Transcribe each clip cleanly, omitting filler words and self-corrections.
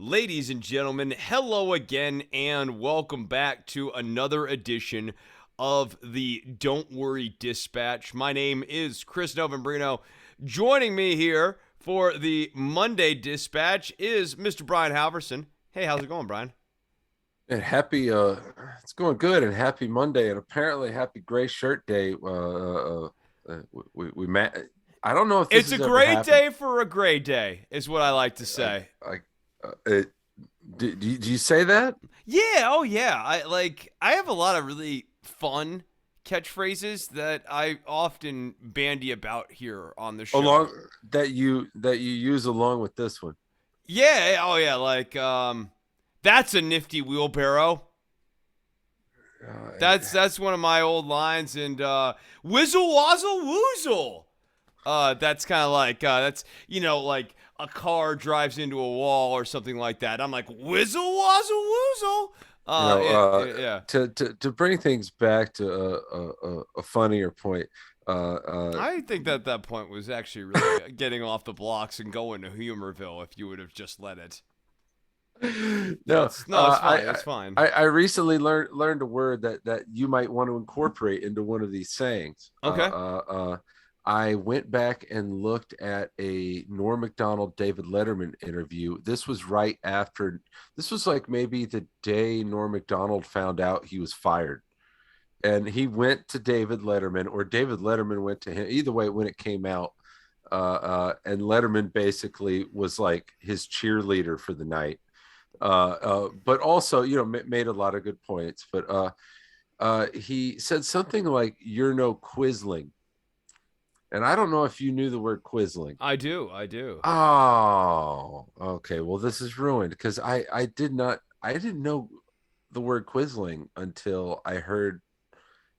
Ladies and gentlemen, hello again and welcome back to another edition of the Don't Worry Dispatch. My name is Chris Novembrino. Joining me here for the Monday Dispatch is Mr. Brian Halverson. Hey, how's it going, Brian? And happy, it's going good, and happy Monday, and apparently happy Gray Shirt Day. We met. I don't know if this It's a has ever great happened. day for a gray day, is what I like to I, say. I, it, do you say that Yeah, oh yeah. I have a lot of really fun catchphrases that I often bandy about here on the show. along that you use along with this one? Yeah, oh yeah, that's a nifty wheelbarrow. Uh, That's one of my old lines and whizzle wazzle woozle. That's kind of like that's like a car drives into a wall or something like that. I'm like whizzle wazzle woozle. you know, Yeah, uh, yeah, yeah. to bring things back to a funnier point. I think that point was actually really getting off the blocks and going to Humorville if you would have just let it. No, No, it's fine. It's fine. I recently learned a word that you might want to incorporate into one of these sayings. Okay. I went back and looked at a Norm Macdonald David Letterman interview. This was right after. This was like maybe the day Norm Macdonald found out he was fired, and he went to David Letterman, or David Letterman went to him. Either way, when it came out, and Letterman basically was like his cheerleader for the night, but also made a lot of good points. But he said something like, "You're no Quisling," and I don't know if you knew the word Quisling. I do. I do. Oh, okay. Well, this is ruined because I didn't know the word Quisling until I heard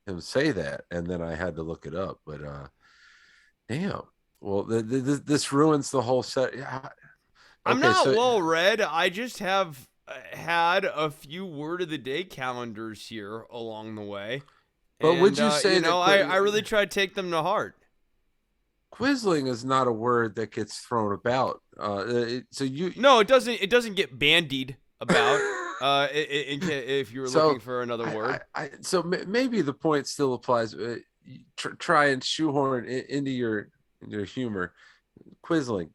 him say that, and then I had to look it up. But damn. Well, this ruins the whole set. Yeah. I'm Okay, not so well read. I just have had a few word of the day calendars here along the way. but would And, you say that I really try to take them to heart. Quisling is not a word that gets thrown about? So you, No, it doesn't get bandied about. If you were looking so for another word. maybe the point still applies. Try and shoehorn into your humor. Quisling.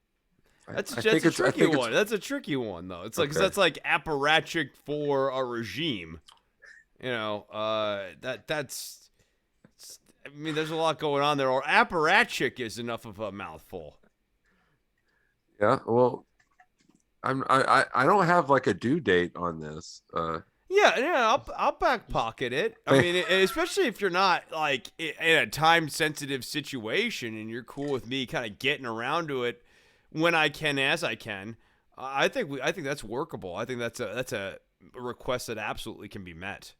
That's I that's think a it's. I tricky think it's one. That's a tricky one though. It's like 'cause okay. that's like apparatchik for a regime. That's. I mean, there's a lot going on there. Or apparatchik is enough of a mouthful. Yeah. Well, I don't have like a due date on this. Yeah, yeah, I'll back pocket it. I mean, especially if you're not like in a time sensitive situation and you're cool with me kind of getting around to it when I can as I can. I think that's workable. I think that's a request that absolutely can be met.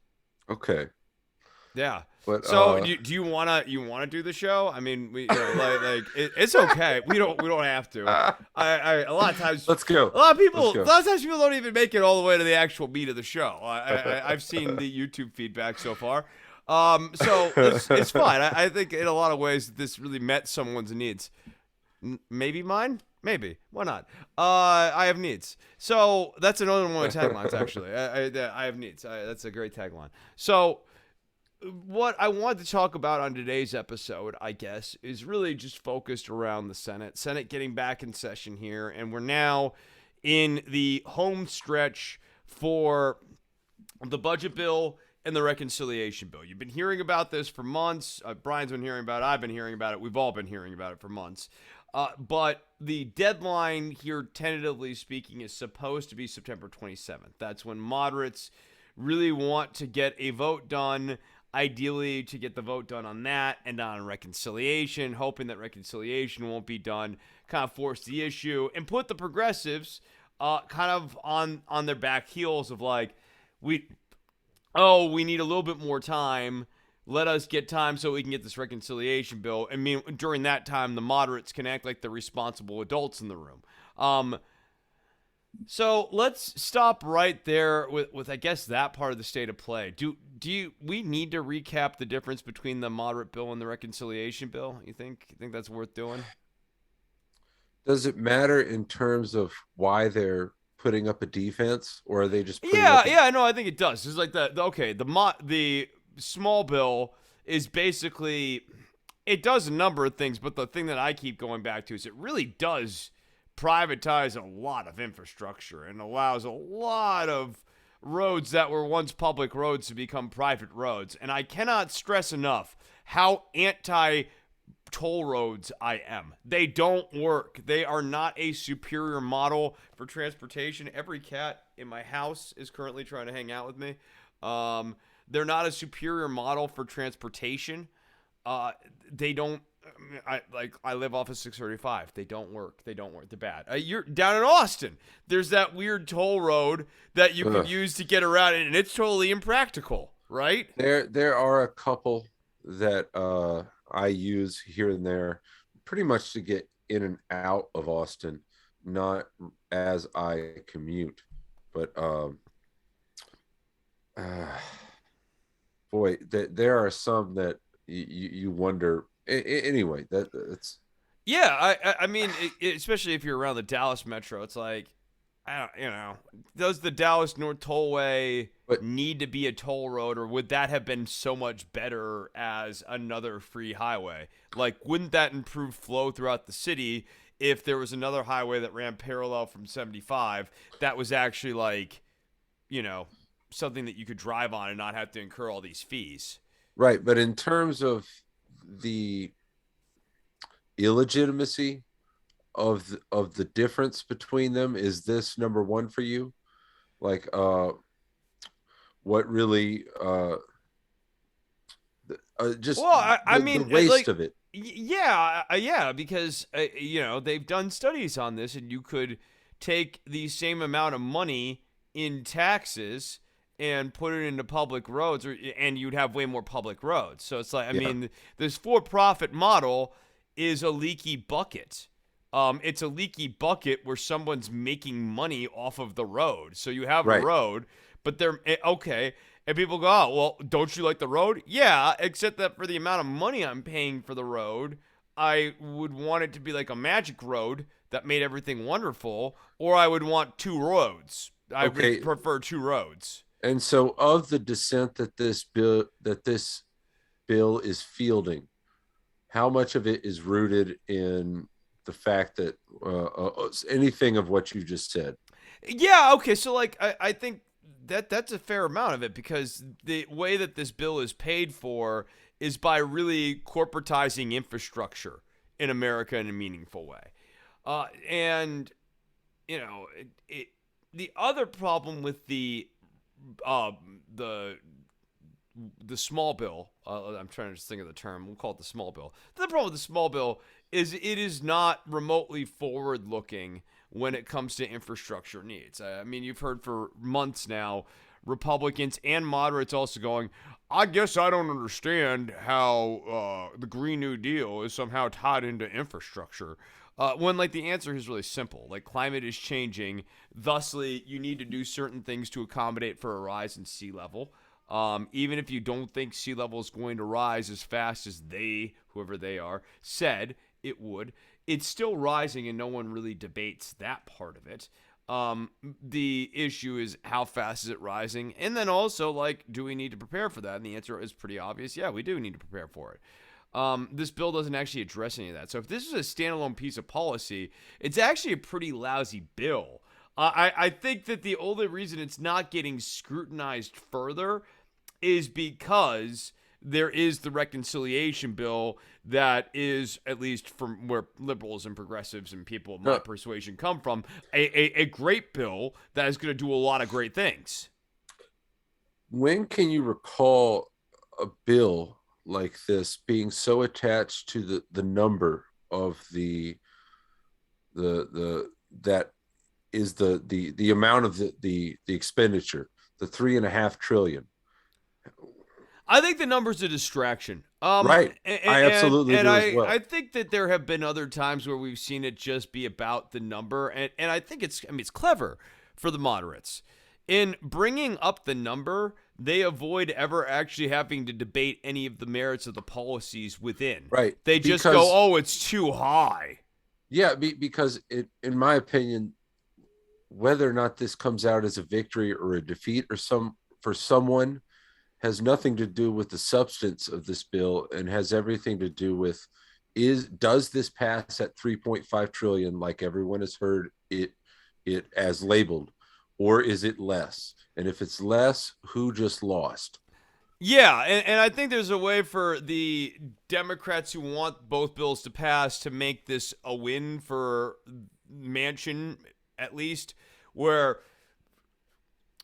Okay, Yeah. but So do you wanna do the show? I mean, it's okay. We don't have to. I a lot of times let's go. Let's a go. lot of times people don't even make it all the way to the actual meat of the show. I've seen the YouTube feedback so far. So it's fine. I think in a lot of ways this really met someone's needs. Maybe mine. Maybe. Why not? I have needs. So that's another one of my taglines. Actually, I have needs. That's a great tagline. So what I wanted to talk about on today's episode, I guess, is really just focused around the Senate. Senate getting back in session here, and we're now in the home stretch for the budget bill and the reconciliation bill. You've been hearing about this for months. Brian's been hearing about it. I've been hearing about it. We've all been hearing about it for months. But the deadline here, tentatively speaking, is supposed to be September 27th. That's when moderates really want to get a vote done, ideally to get the vote done on that and on reconciliation, hoping that reconciliation won't be done, kind of force the issue and put the progressives kind of on their back heels of like, we we need a little bit more time. Let us get time so we can get this reconciliation bill. I mean, during that time, the moderates can act like the responsible adults in the room. So let's stop right there with I guess that part of the state of play. We need to recap the difference between the moderate bill and the reconciliation bill? You think that's worth doing? Does it matter in terms of why they're putting up a defense, or are they just putting Yeah, up a yeah, no, I think it does. It's like the small bill is basically it does a number of things, but the thing that I keep going back to is it really does privatize a lot of infrastructure and allows a lot of roads that were once public roads to become private roads. And I cannot stress enough how anti toll roads I am. They don't work. They are not a superior model for transportation. Every cat in my house is currently trying to hang out with me. They're not a superior model for transportation. They don't. I live off of 635. They don't work. They don't work. They're bad. You're down in Austin. There's that weird toll road that you can use to get around, and it's totally impractical, right? there are a couple that I use here and there, pretty much to get in and out of Austin, not as I commute. But boy, there are some that you wonder. Anyway, that's Yeah, I mean, especially if you're around the Dallas metro, it's like, I don't, does the Dallas North Tollway but need to be a toll road, or would that have been so much better as another free highway? Like, wouldn't that improve flow throughout the city if there was another highway that ran parallel from 75 that was actually like, you know, something that you could drive on and not have to incur all these fees? right. But in terms of the illegitimacy of the difference between them, is this number one for you? Like what really just Well, I the mean, waste of it. Yeah, yeah, because they've done studies on this, and you could take the same amount of money in taxes and put it into public roads, and you'd have way more public roads. So it's like, I Yeah, mean, this for-profit model is a leaky bucket. It's a leaky bucket where someone's making money off of the road. So you have a right. road, but they're okay. And people go, oh, well, don't you like the road? Yeah, except that for the amount of money I'm paying for the road, I would want it to be like a magic road that made everything wonderful, or I would want two roads. I would Okay. prefer two roads. And so of the dissent that this bill is fielding, how much of it is rooted in the fact that anything of what you just said? Yeah, okay, so like I think that's a fair amount of it, because the way that this bill is paid for is by really corporatizing infrastructure in America in a meaningful way. And the other problem with uh, the the small bill. I'm trying to just think of the term. We'll call it the small bill. The problem with the small bill is it is not remotely forward looking when it comes to infrastructure needs. I mean, you've heard for months now, Republicans and moderates also going, I guess I don't understand how the Green New Deal is somehow tied into infrastructure. When like the answer is really simple, like climate is changing, thusly you need to do certain things to accommodate for a rise in sea level. Even if you don't think sea level is going to rise as fast as whoever they are, said it would, it's still rising, and no one really debates that part of it. The issue is how fast is it rising, and then also like, do we need to prepare for that? And the answer is pretty obvious. Yeah, we do need to prepare for it. This bill doesn't actually address any of that. So if this is a standalone piece of policy, it's actually a pretty lousy bill. I think that the only reason it's not getting scrutinized further is because there is the reconciliation bill that is, at least from where liberals and progressives and people of my persuasion come from, a great bill that is going to do a lot of great things. When can you recall a bill like this being so attached to the number of the that is the amount of the expenditure, the 3.5 trillion? I think the number's a distraction. Right. I absolutely do as well. I think that there have been other times where we've seen it just be about the number, and I think it's clever for the moderates. In bringing up the number, they avoid ever actually having to debate any of the merits of the policies within. Right. They just go, oh, it's too high. Yeah, because in my opinion, whether or not this comes out as a victory or a defeat or for someone has nothing to do with the substance of this bill and has everything to do with does this pass at 3.5 trillion like everyone has heard it as labeled, or is it less? And if it's less, who just lost? Yeah, and I think there's a way for the Democrats who want both bills to pass to make this a win for Manchin, at least, where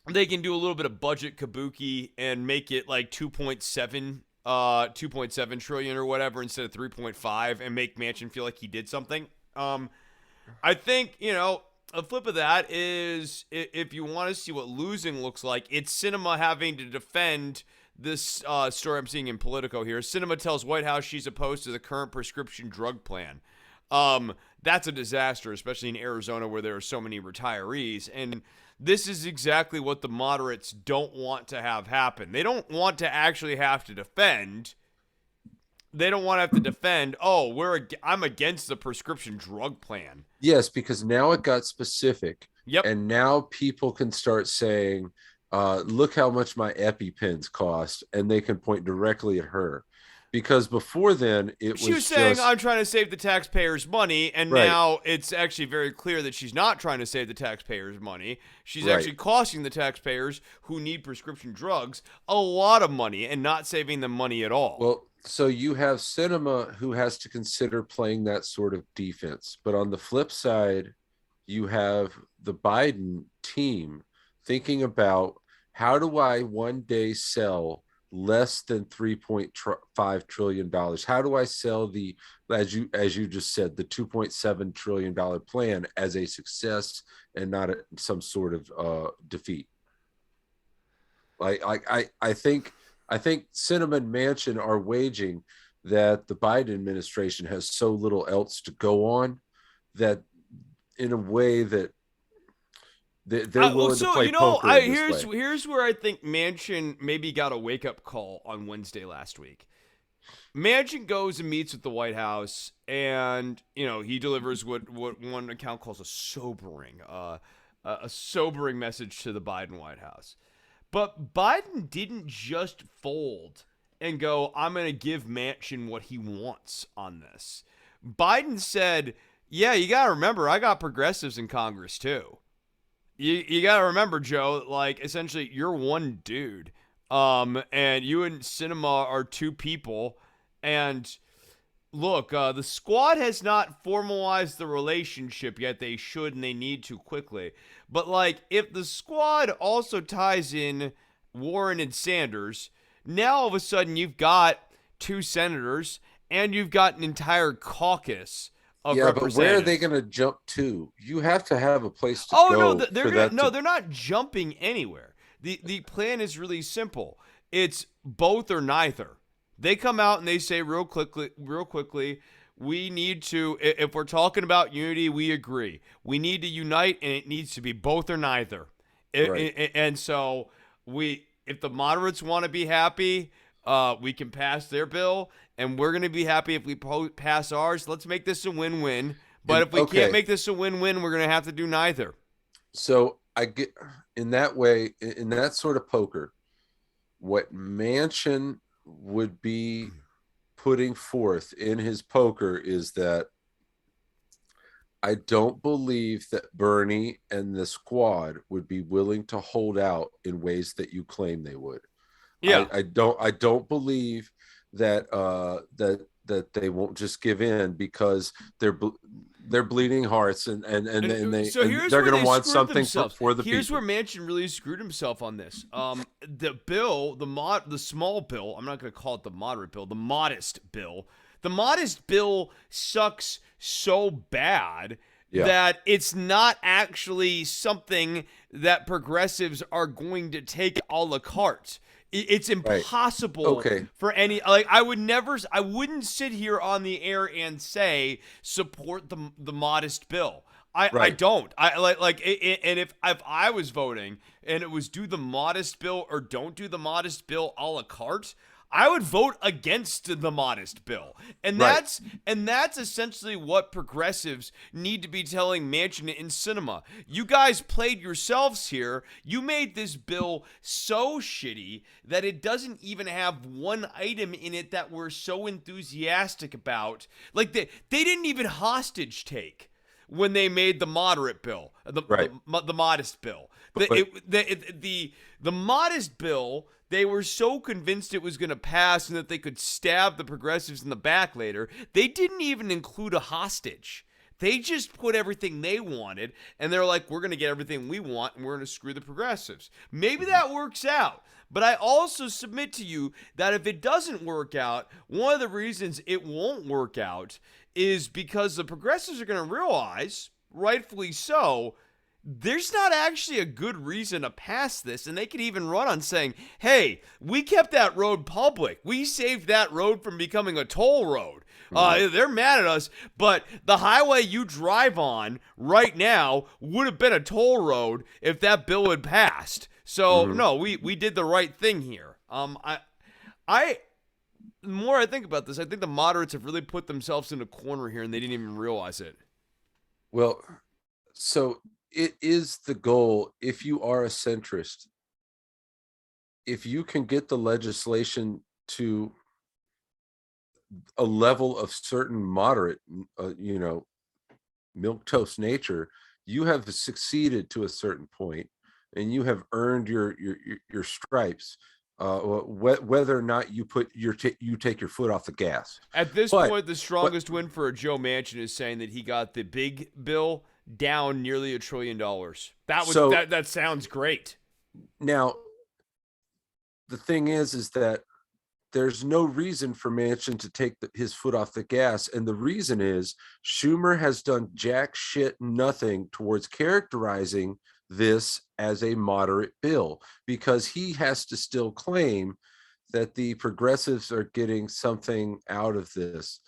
they can do a little bit of budget kabuki and make it like 2.7 trillion or whatever instead of 3.5 and make Manchin feel like he did something. I think, a flip of that is if you want to see what losing looks like, it's Cinema having to defend this story I'm seeing in Politico here. Cinema tells White House she's opposed to the current prescription drug plan. That's a disaster, especially in Arizona where there are so many retirees. And this is exactly what the moderates don't want to have happen. They don't want to actually have to defend. They don't want to have to defend, I'm against the prescription drug plan. Yes, because now it got specific. Yep. And now people can start saying, look how much my EpiPens cost, and they can point directly at her. Because before then, she was saying, I'm trying to save the taxpayers' money, and right. Now it's actually very clear that she's not trying to save the taxpayers' money. She's actually costing the taxpayers who need prescription drugs a lot of money and not saving them money at all. Well, so you have Cinema who has to consider playing that sort of defense. But on the flip side, you have the Biden team thinking about, how do I one day sell less than $3.5 trillion? How do I sell the, as you just said, the $2.7 trillion plan as a success and not some sort of defeat? I think Cinema and Manchin are waging that the Biden administration has so little else to go on that in a way that they're willing to play poker in this way. Here's where I think Manchin maybe got a wake-up call on Wednesday last week. Manchin goes and meets with the White House, and he delivers what one account calls a sobering message to the Biden White House. But Biden didn't just fold and go, I'm going to give Manchin what he wants on this. Biden said, yeah, you got to remember, I got progressives in Congress too. You got to remember, Joe, like, essentially, you're one dude. And you and Cinema are two people. And look, the squad has not formalized the relationship yet. They should and they need to quickly. But, like, if the squad also ties in Warren and Sanders, now all of a sudden you've got two senators and you've got an entire caucus. Yeah, but where are they going to jump to? You have to have a place to go. They're not jumping anywhere. The plan is really simple. It's both or neither. They come out and they say real quickly, we need to, if we're talking about unity, we agree. We need to unite, and it needs to be both or neither. Right. And so if the moderates want to be happy, we can pass their bill, and we're going to be happy if we pass ours. Let's make this a win-win. But if we can't make this a win-win, we're going to have to do neither. So I get in that way, in that sort of poker, what Manchin would be putting forth in his poker is that I don't believe that Bernie and the squad would be willing to hold out in ways that you claim they would. Yeah, I don't believe that that they won't just give in because they're bleeding hearts and they're going to want something for the Here's people. where Manchin really screwed himself on this. The bill, the small bill, I'm not going to call it the moderate bill, the modest bill. The modest bill sucks so bad that it's not actually something that progressives are going to take a la carte. It's impossible for any, like, I wouldn't sit here on the air and say support the modest bill. I don't. And if I was voting and it was do the modest bill or don't do the modest bill a la carte, I would vote against the modest bill. And Right. that's essentially what progressives need to be telling Manchin and Sinema. You guys played yourselves here. You made this bill so shitty that it doesn't even have one item in it that we're so enthusiastic about. Like they didn't even hostage take when they made the moderate bill, Right. the modest bill. But The modest bill, they were so convinced it was going to pass and that they could stab the progressives in the back later, they didn't even include a hostage. They just put everything they wanted, and they're like, we're going to get everything we want, and we're going to screw the progressives. Maybe that works out. But I also submit to you that if it doesn't work out, one of the reasons it won't work out is because the progressives are going to realize, rightfully so, there's not actually a good reason to pass this. And they could even run on saying, hey, we kept that road public. We saved that road from becoming a toll road. They're mad at us, but the highway you drive on right now would have been a toll road if that bill had passed. So, no, we did the right thing here. The more I think about this, I think the moderates have really put themselves in a corner here and they didn't even realize it. well, so it is the goal. If you are a centrist, if you can get the legislation to a level of certain moderate, milquetoast nature, you have succeeded to a certain point, and you have earned your stripes. Whether or not you take your foot off the gas. At this But point, the strongest win for Joe Manchin is saying that he got the big bill down nearly $1 trillion. That sounds great. now the thing is that there's no reason for Manchin to take his foot off the gas. And the reason is Schumer has done jack shit nothing towards characterizing this as a moderate bill, because he has to still claim that the progressives are getting something out of this.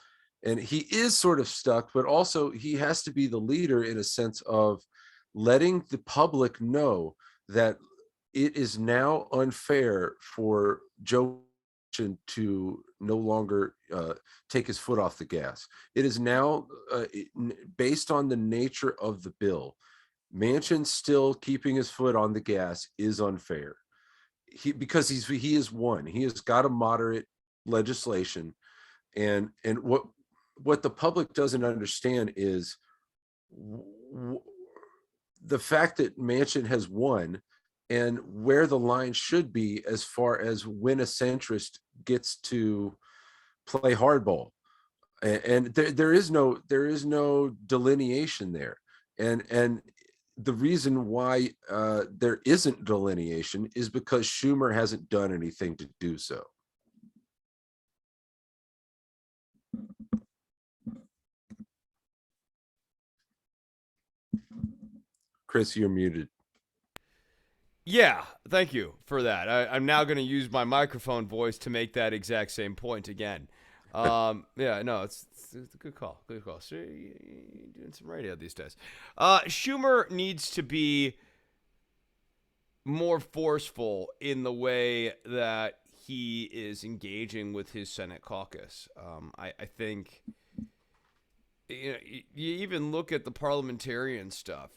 And he is sort of stuck, but also he has to be the leader in a sense of letting the public know that it is now unfair for Joe to no longer take his foot off the gas. It is now based on the nature of the bill. Manchin still keeping his foot on the gas is unfair. Because he is one. He has got a moderate legislation, and what the public doesn't understand is the fact that Manchin has won and where the line should be as far as when a centrist gets to play hardball. And there is no delineation there. And the reason why there isn't delineation is because Schumer hasn't done anything to do so. Chris, you're muted. Yeah, thank you for that. I'm now going to use my microphone voice to make that exact same point again. Yeah, no, it's a good call. Good call. So you're doing some radio these days. Schumer needs to be more forceful in the way that he is engaging with his Senate caucus. I think you even look at the parliamentarian stuff.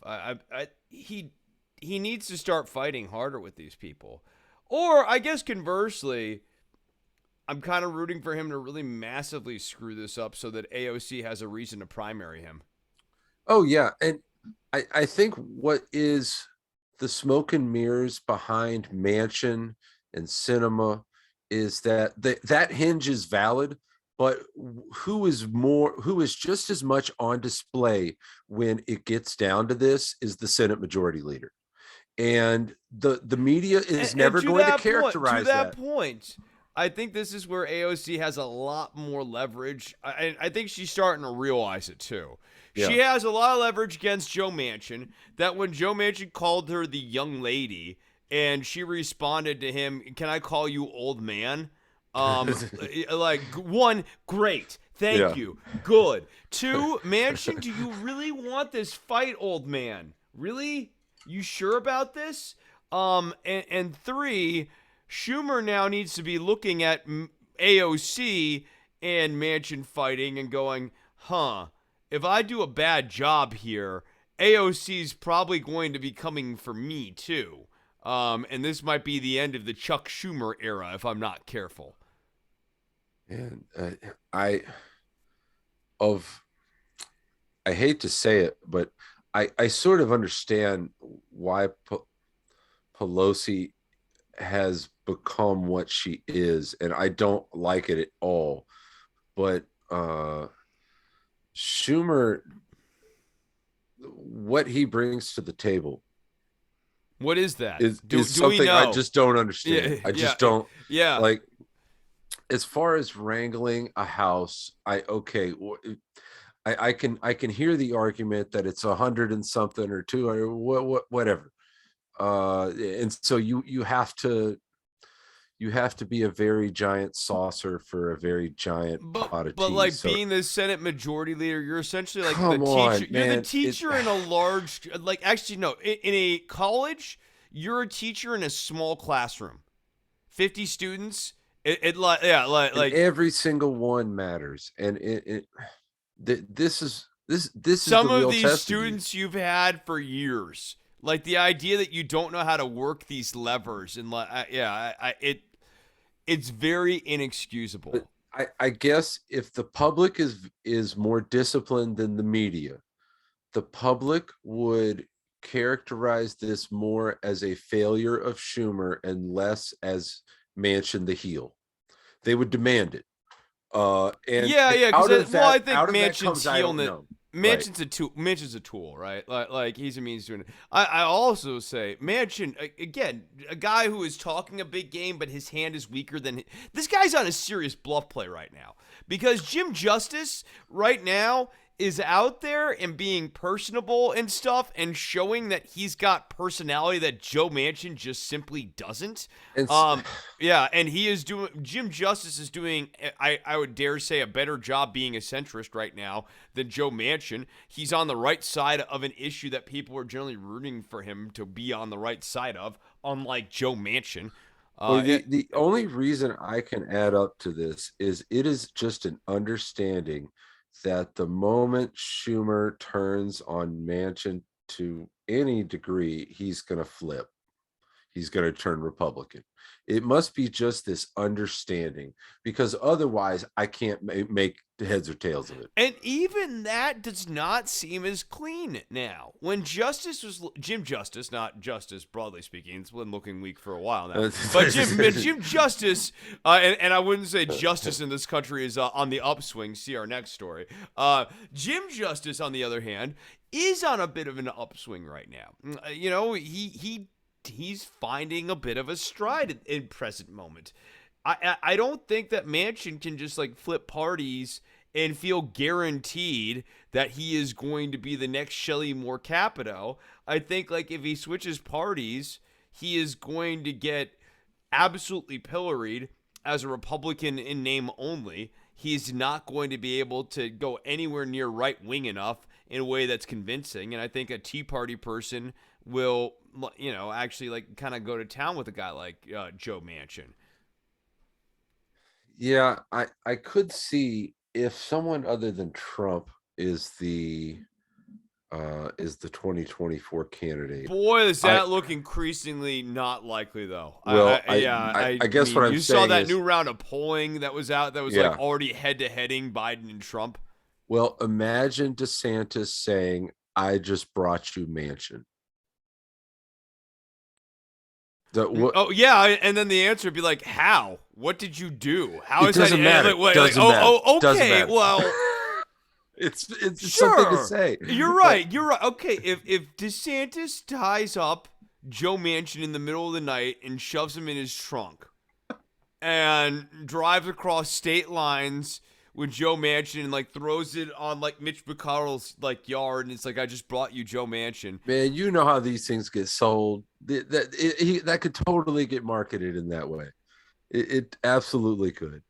He needs to start fighting harder with these people. Or I guess conversely, I'm kind of rooting for him to really massively screw this up so that AOC has a reason to primary him. Oh, yeah. And I think what is the smoke and mirrors behind Manchin and Sinema is that that hinge is valid, but who is just as much on display when it gets down to this is the Senate Majority Leader. And the media is never going to characterize that. To that point, I think this is where AOC has a lot more leverage. I think she's starting to realize it too. Yeah. She has a lot of leverage against Joe Manchin, that when Joe Manchin called her the young lady and she responded to him, "Can I call you old man?" Like, one, great. Thank you. Good. Two, Manchin, do you really want this fight, old man? Really? You sure about this? And three, Schumer now needs to be looking at AOC and Manchin fighting and going, huh, if I do a bad job here, AOC's probably going to be coming for me too. And this might be the end of the Chuck Schumer era if I'm not careful. And I of I hate to say it, but I sort of understand why Pelosi has become what she is, and I don't like it at all. But Schumer, what he brings to the table What is that? is Do we something know? I just don't understand. Yeah, I just don't yeah. like. As far as wrangling a house, I can hear the argument that it's 100 and something or 200, whatever. And so you have to be a very giant saucer for a very giant pot of But tea. like So being the Senate Majority Leader, you're essentially like the come teacher. on, You're the man. teacher in a large, like actually no, in a college, you're a teacher in a small classroom, 50 students. It like yeah, And like every single one matters. And this is the some of real these test of you. students you've had for years. Like the idea that you don't know how to work these levers and like it's very inexcusable. But I guess if the public is more disciplined than the media, the public would characterize this more as a failure of Schumer and less as Manchin the heel. They would demand it. And Yeah, out because of well, I that, think comes I don't know. Right. Manchin's a tool. Manchin's a tool, right? Like he's a means to an. I also say Manchin again, a guy who is talking a big game, but his hand is weaker than this guy's on a serious bluff play right now because Jim Justice right now is out there and being personable and stuff and showing that he's got personality that Joe Manchin just simply doesn't. And Yeah, and he is doing. Jim Justice is doing. I would dare say a better job being a centrist right now than Joe Manchin. He's on the right side of an issue that people are generally rooting for him to be on the right side of, unlike Joe Manchin. well, the only reason I can add up to this is it is just an understanding that the moment Schumer turns on Manchin to any degree, he's going to flip. He's going to turn Republican. It must be just this understanding because otherwise I can't make heads or tails of it. And even that does not seem as clean now. When Justice was Jim Justice, not Justice broadly speaking, it's been looking weak for a while now. But Jim Justice, and I wouldn't say justice in this country is on the upswing. See our next story. Jim Justice, on the other hand, is on a bit of an upswing right now. You know, he's finding a bit of a stride in present moment. I don't think that Manchin can just like flip parties and feel guaranteed that he is going to be the next Shelley Moore Capito. I think like if he switches parties, he is going to get absolutely pilloried as a Republican in name only. He's not going to be able to go anywhere near right wing enough in a way that's convincing. And I think a Tea Party person will, you know, actually like kind of go to town with a guy like Joe Manchin. Yeah, I could see if someone other than Trump is the 2024 candidate. Boy, does that look increasingly not likely, though. Well, I guess mean, what I'm you saying saw that is, new round of polling that was out that was like already head-to-heading Biden and Trump. well, imagine DeSantis saying, "I just brought you Manchin." Oh yeah, and then the answer would be like, "How? What did you do? How it is doesn't that?" matter. Like, doesn't like, matter. oh, Doesn't okay. matter. Well, it's sure. something to say. You're right. You're right. Okay, if DeSantis ties up Joe Manchin in the middle of the night and shoves him in his trunk and drives across state lines with Joe Manchin and like throws it on like Mitch McConnell's like yard and it's like I just brought you Joe Manchin. Man, you know how these things get sold. That could totally get marketed in that way. It absolutely could.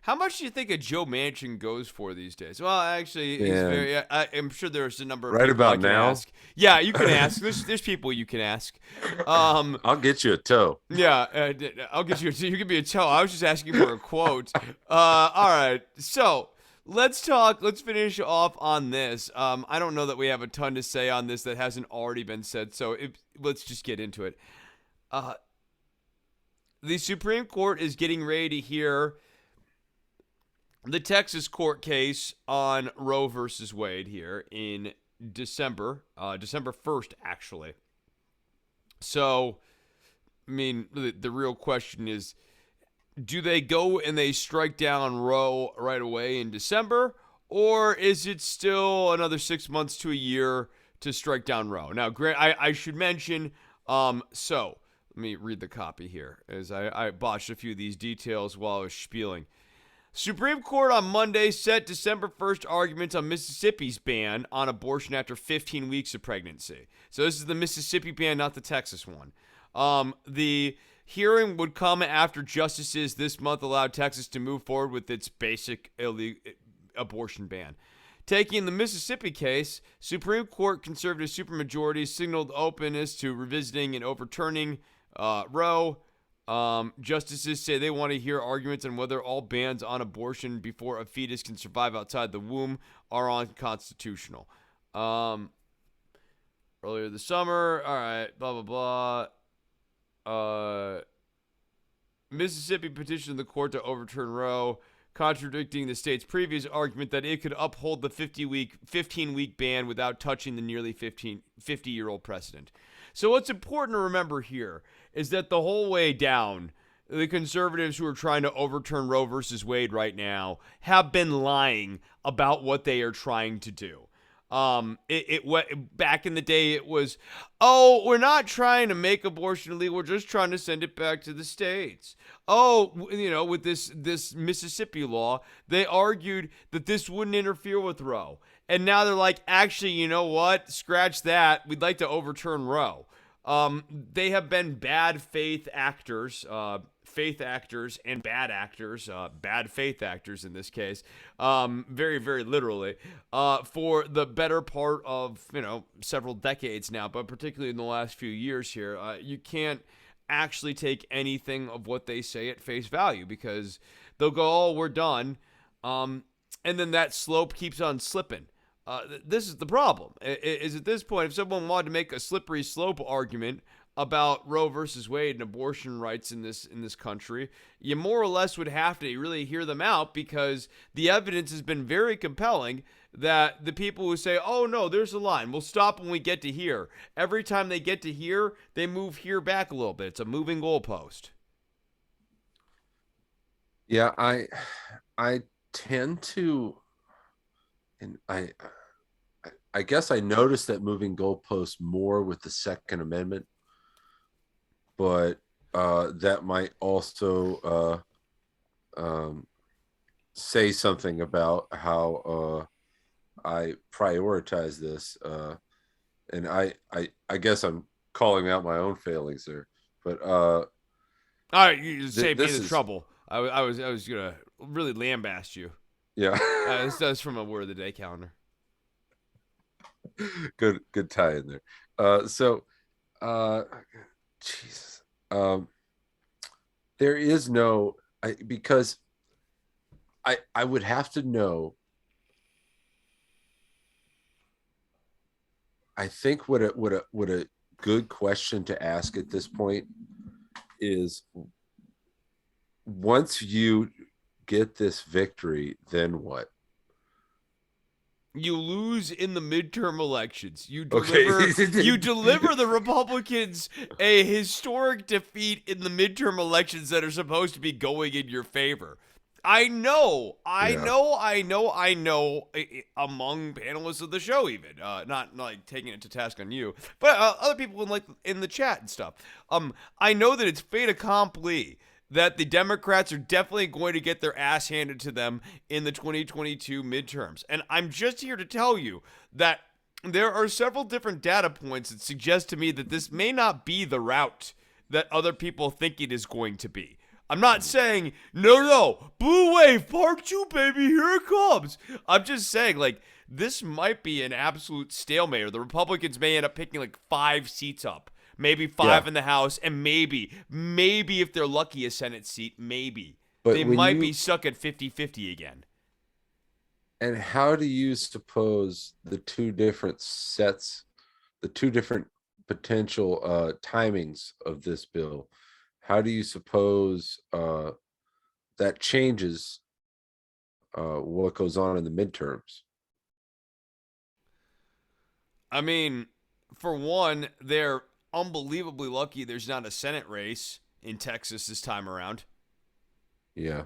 How much do you think a Joe Manchin goes for these days? Well, actually, he's Man, very. I'm sure there's a number of right people I about can now, ask. Yeah, you can ask. There's people you can ask. Um, I'll get you a toe. yeah, I'll get you. You can be a toe. I was just asking for a quote. All right, so let's talk. Let's finish off on this. I don't know that we have a ton to say on this that hasn't already been said. So let's just get into it. The Supreme Court is getting ready to hear the Texas court case on Roe versus Wade here in December, December 1st, actually. So, I mean, the real question is, do they go and they strike down Roe right away in December, or is it still another 6 months to a year to strike down Roe? Now, Grant, I should mention, so let me read the copy here, as I botched a few of these details while I was spieling. Supreme Court on Monday set December 1st arguments on Mississippi's ban on abortion after 15 weeks of pregnancy. So this is the Mississippi ban, not the Texas one. The hearing would come after justices this month allowed Texas to move forward with its basic abortion ban. Taking the Mississippi case, Supreme Court conservative supermajorities signaled openness to revisiting and overturning Roe. Justices say they want to hear arguments on whether all bans on abortion before a fetus can survive outside the womb are unconstitutional. Earlier this summer, all right, blah, blah, blah. Mississippi petitioned the court to overturn Roe, contradicting the state's previous argument that it could uphold the 15-week ban without touching the nearly 50-year-old precedent. So what's important to remember here is that the whole way down, the conservatives who are trying to overturn Roe versus Wade right now have been lying about what they are trying to do. Back in the day, it was, oh, we're not trying to make abortion illegal. We're just trying to send it back to the states. Oh, you know, with this Mississippi law, they argued that this wouldn't interfere with Roe. And now they're like, actually, you know what? Scratch that. We'd like to overturn Roe. They have been bad faith actors and bad actors, bad faith actors in this case, very, very literally, for the better part of, several decades now, but particularly in the last few years here. You can't actually take anything of what they say at face value because they'll go, oh, we're done. And then that slope keeps on slipping. This is the problem. Is at this point, if someone wanted to make a slippery slope argument about Roe versus Wade and abortion rights in this country, you more or less would have to really hear them out because the evidence has been very compelling that the people who say, oh no, there's a line, we'll stop when we get to here. Every time they get to here, they move here back a little bit. It's a moving goalpost. Yeah, I tend to, and I guess I noticed that moving goalposts more with the Second Amendment, but that might also say something about how I prioritize this, and I guess I'm calling out my own failings there. But all right, you saved me the trouble. I was gonna really lambaste you. Yeah, this from a word of the day calendar. Good tie in there. Jesus. There is no because I would have to know. I think what a good question to ask at this point is, once you get this victory, then what? You lose in the midterm elections. You deliver the Republicans a historic defeat in the midterm elections that are supposed to be going in your favor. I know. Among panelists of the show, even not like taking it to task on you, but other people in the chat and stuff. I know that it's fait accompli that the Democrats are definitely going to get their ass handed to them in the 2022 midterms. And I'm just here to tell you that there are several different data points that suggest to me that this may not be the route that other people think it is going to be. I'm not saying, no, Blue Wave Part 2, baby, here it comes. I'm just saying, like, this might be an absolute stalemate, or the Republicans may end up picking like 5 seats up. Maybe 5 in the House, and maybe if they're lucky, a Senate seat, maybe. But They might be stuck at 50-50 again. And how do you suppose the two different potential timings of this bill, how do you suppose that changes what goes on in the midterms? I mean, for one, they're unbelievably lucky there's not a Senate race in Texas this time around. Yeah.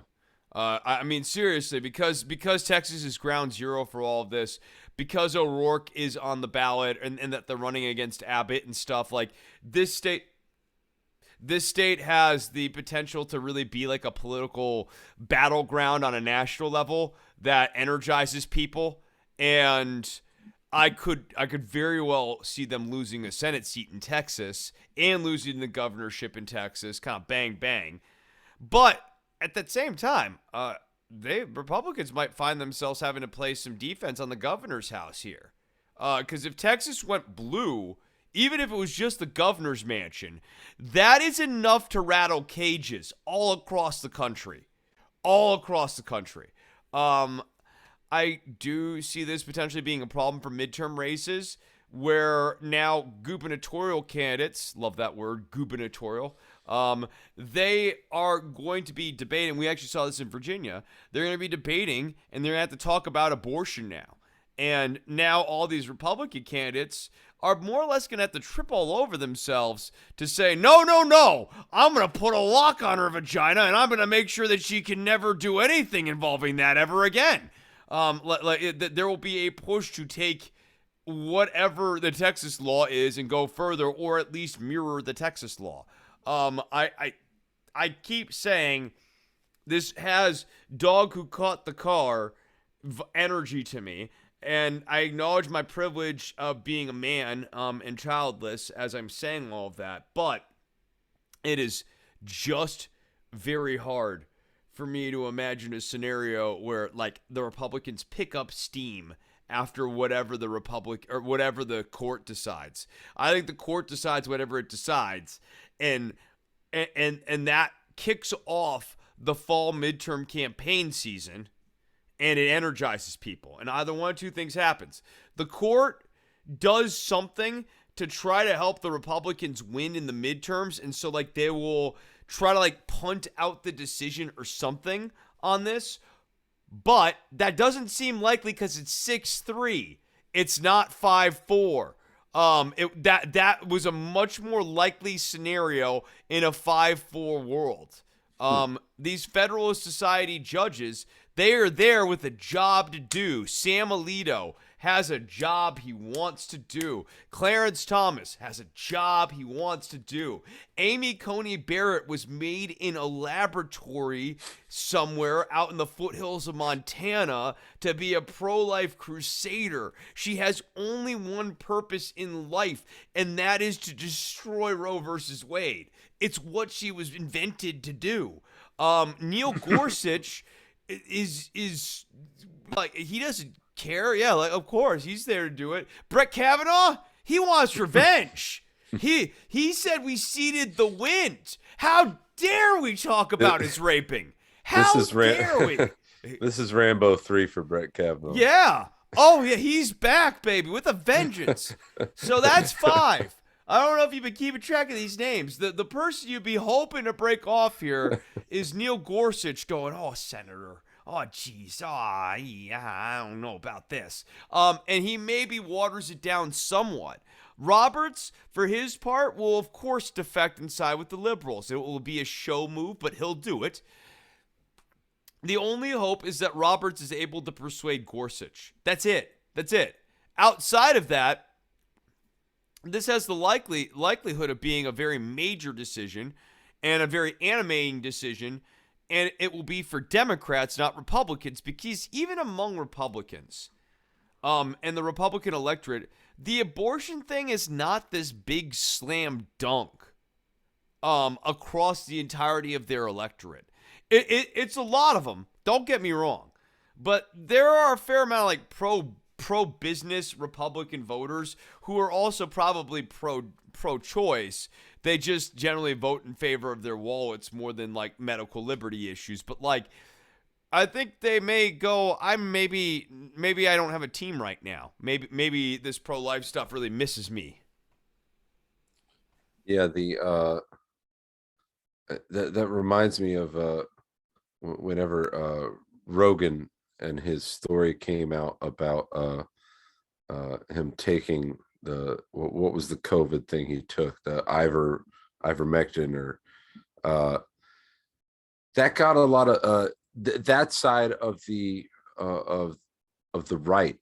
I mean, seriously, because Texas is ground zero for all of this, because O'Rourke is on the ballot and that they're running against Abbott and stuff, like this state has the potential to really be like a political battleground on a national level that energizes people, and I could very well see them losing a Senate seat in Texas and losing the governorship in Texas, kind of bang bang. But at the same time, Republicans might find themselves having to play some defense on the governor's house here, because if Texas went blue, even if it was just the governor's mansion, that is enough to rattle cages all across the country, I do see this potentially being a problem for midterm races, where now gubernatorial candidates, love that word, gubernatorial, they are going to be debating. We actually saw this in Virginia. They're going to be debating, and they're going to have to talk about abortion now. And now all these Republican candidates are more or less going to have to trip all over themselves to say, no, I'm going to put a lock on her vagina, and I'm going to make sure that she can never do anything involving that ever again. There will be a push to take whatever the Texas law is and go further, or at least mirror the Texas law. I keep saying this has dog who caught the car energy to me, and I acknowledge my privilege of being a man and childless as I'm saying all of that, but it is just very hard for me to imagine a scenario where like the Republicans pick up steam after whatever the court decides. I think the court decides whatever it decides, and that kicks off the fall midterm campaign season, and it energizes people. And either one of two things happens. The court does something to try to help the Republicans win in the midterms, and so like they will try to like punt out the decision or something on this. But that doesn't seem likely because it's 6-3. It's not 5-4. That was a much more likely scenario in a 5-4 world. These Federalist Society judges, they are there with a job to do. Sam Alito has a job he wants to do. Clarence Thomas has a job he wants to do. Amy Coney Barrett was made in a laboratory somewhere out in the foothills of Montana to be a pro-life crusader. She has only one purpose in life, and that is to destroy Roe versus Wade. It's what she was invented to do. Neil Gorsuch is like, he doesn't care. Yeah, like, of course he's there to do it. Brett Kavanaugh, he wants revenge. He said we ceded the wind. How dare we talk about his raping? How dare we? This is Rambo 3 for Brett Kavanaugh. Yeah. Oh yeah, he's back, baby, with a vengeance. So that's 5. I don't know if you've been keeping track of these names. The person you'd be hoping to break off here is Neil Gorsuch going, oh, Senator. Oh, geez. Oh, yeah, I don't know about this. And he maybe waters it down somewhat. Roberts, for his part, will, of course, defect and side with the liberals. It will be a show move, but he'll do it. The only hope is that Roberts is able to persuade Gorsuch. That's it. Outside of that, this has the likelihood of being a very major decision and a very animating decision, and it will be for Democrats, not Republicans, because even among Republicans and the Republican electorate, the abortion thing is not this big slam dunk. across the entirety of their electorate. It's a lot of them. Don't get me wrong, but there are a fair amount of like pro business Republican voters who are also probably pro choice. They just generally vote in favor of their wallets more than like medical liberty issues. But like, I think they may go. Maybe I don't have a team right now. Maybe this pro life stuff really misses me. Yeah, the that reminds me of whenever Rogan and his story came out about him taking what was the COVID thing he took, the ivermectin, or uh that got a lot of that side of the right.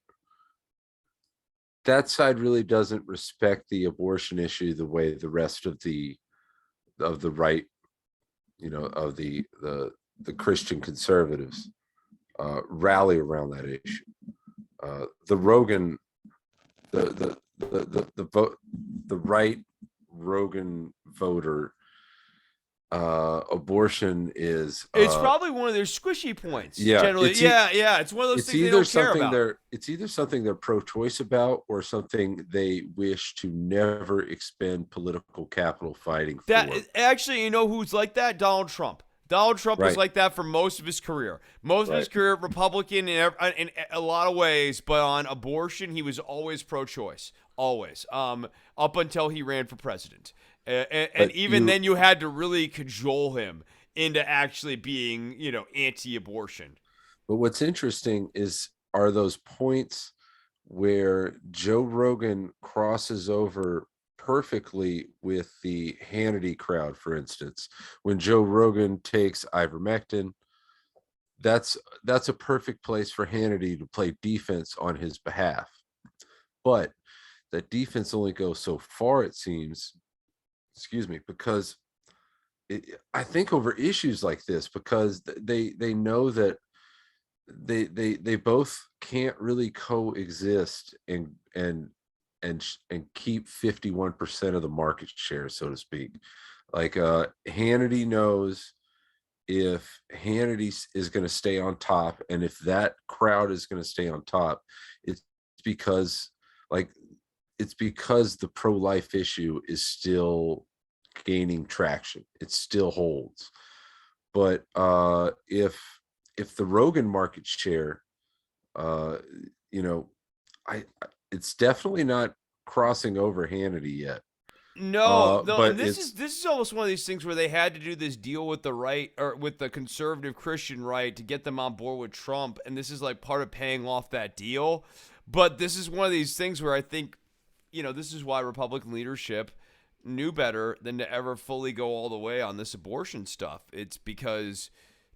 That side really doesn't respect the abortion issue the way the rest of the right, of the Christian conservatives rally around that issue. The Rogan, the vote, the right Rogan voter, abortion is It's probably one of their squishy points. yeah, Generally, yeah. It's one of those it's things they either don't care something about. it's either something they're pro-choice about, or something they wish to never expend political capital fighting That for. actually, you know who's like that? Donald Trump. Donald Trump was Right, like that for most of his career. Most of his right. career, Republican in a lot of ways, but on abortion, he was always pro-choice, always. Up until he ran for president, and But even then, you had to really cajole him into actually being, anti-abortion. but what's interesting are those points where Joe Rogan crosses over perfectly with the Hannity crowd. For instance, when Joe Rogan takes ivermectin, that's a perfect place for Hannity to play defense on his behalf. But that defense only goes so far, it seems. Excuse me, because I think over issues like this, because they know that they both can't really coexist and keep 51% of the market share, so to speak. Like Hannity knows, if Hannity is going to stay on top, and if that crowd is going to stay on top, it's because like it's because the pro-life issue is still gaining traction. It still holds. But if the Rogan market share, uh, you know, it's definitely not crossing over Hannity yet. No, and But this is almost one of these things where they had to do this deal with the right or with the conservative Christian right to get them on board with Trump, and this is like part of paying off that deal. But this is one of these things where I think, this is why Republican leadership knew better than to ever fully go all the way on this abortion stuff. It's because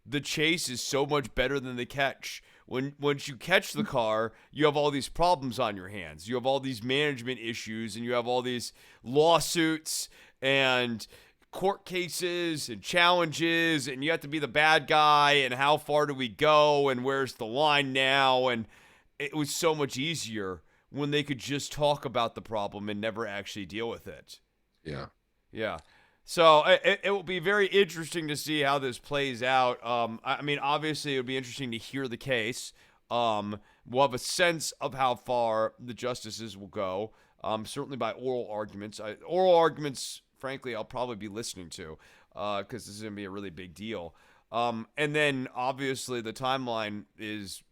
the chase is so much better than the catch. Once you catch the car, you have all these problems on your hands. You have all these management issues, and you have all these lawsuits and court cases and challenges, and you have to be the bad guy, and how far do we go, and where's the line now? And it was so much easier when they could just talk about the problem and never actually deal with it. yeah, Yeah. So it will be very interesting to see how this plays out. I mean, obviously, it would be interesting to hear the case. We'll have a sense of how far the justices will go. Certainly by oral arguments. Oral arguments, frankly, I'll probably be listening to because this is going to be a really big deal. And then, obviously, the timeline is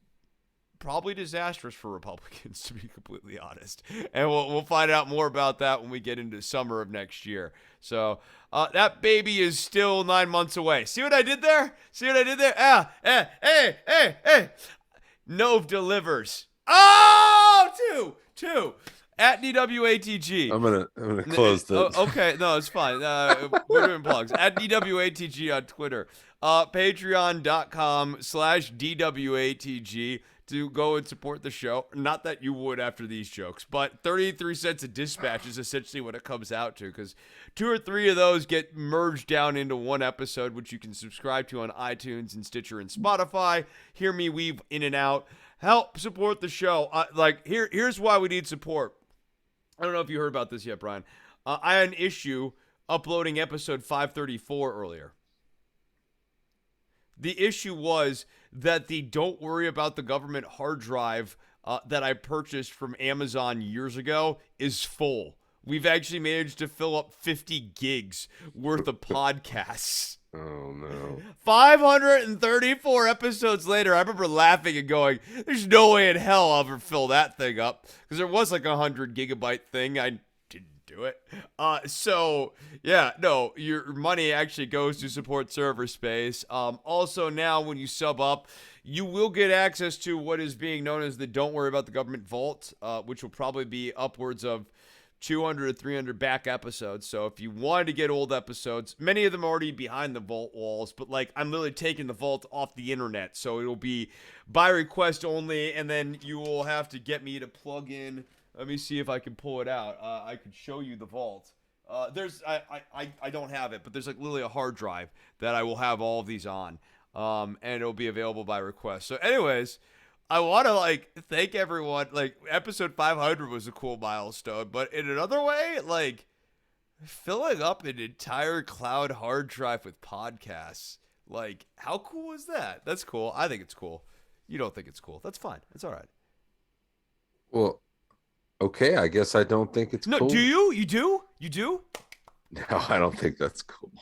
probably disastrous for Republicans, to be completely honest. And we'll find out more about that when we get into summer of next year. So that baby is still 9 months away. See what I did there? See what I did there? Hey. Nove delivers. Oh, two. At DWATG. I'm gonna close this. Okay, no, it's fine. We're doing plugs. At DWATG on Twitter. Patreon.com/DWATG to go and support the show. Not that you would after these jokes, but 33 cents a dispatch is essentially what it comes out to, because 2 or 3 of those get merged down into one episode, which you can subscribe to on iTunes and Stitcher and Spotify. Hear me weave in and out. Help support the show. Here's why we need support. I don't know if you heard about this yet, Brian. I had an issue uploading episode 534 earlier. The issue was that the Don't Worry About the Government hard drive that I purchased from Amazon years ago is full. We've actually managed to fill up 50 gigs worth of podcasts. Oh, no. 534 episodes later, I remember laughing and going, there's no way in hell I'll ever fill that thing up. Because there was like a 100 gigabyte thing. I didn't do it. So, yeah, no, your money actually goes to support server space. Also, now when you sub up, you will get access to what is being known as the Don't Worry About the Government Vault, which will probably be upwards of 200 to 300 back episodes. So if you wanted to get old episodes, many of them are already behind the vault walls, but like I'm literally taking the vault off the internet. So it'll be by request only, and then you will have to get me to plug in. Let me see if I can pull it out. I could show you the vault. I don't have it, but there's like literally a hard drive that I will have all of these on. And it'll be available by request. So anyways, I want to like thank everyone. Like episode 500 was a cool milestone, but in another way, like filling up an entire cloud hard drive with podcasts, like how cool is that? That's cool. I think it's cool. You don't think it's cool? That's fine. It's all right. Well, okay. I guess I don't think it's No, cool. do you? You do? You do? No, I don't think that's cool.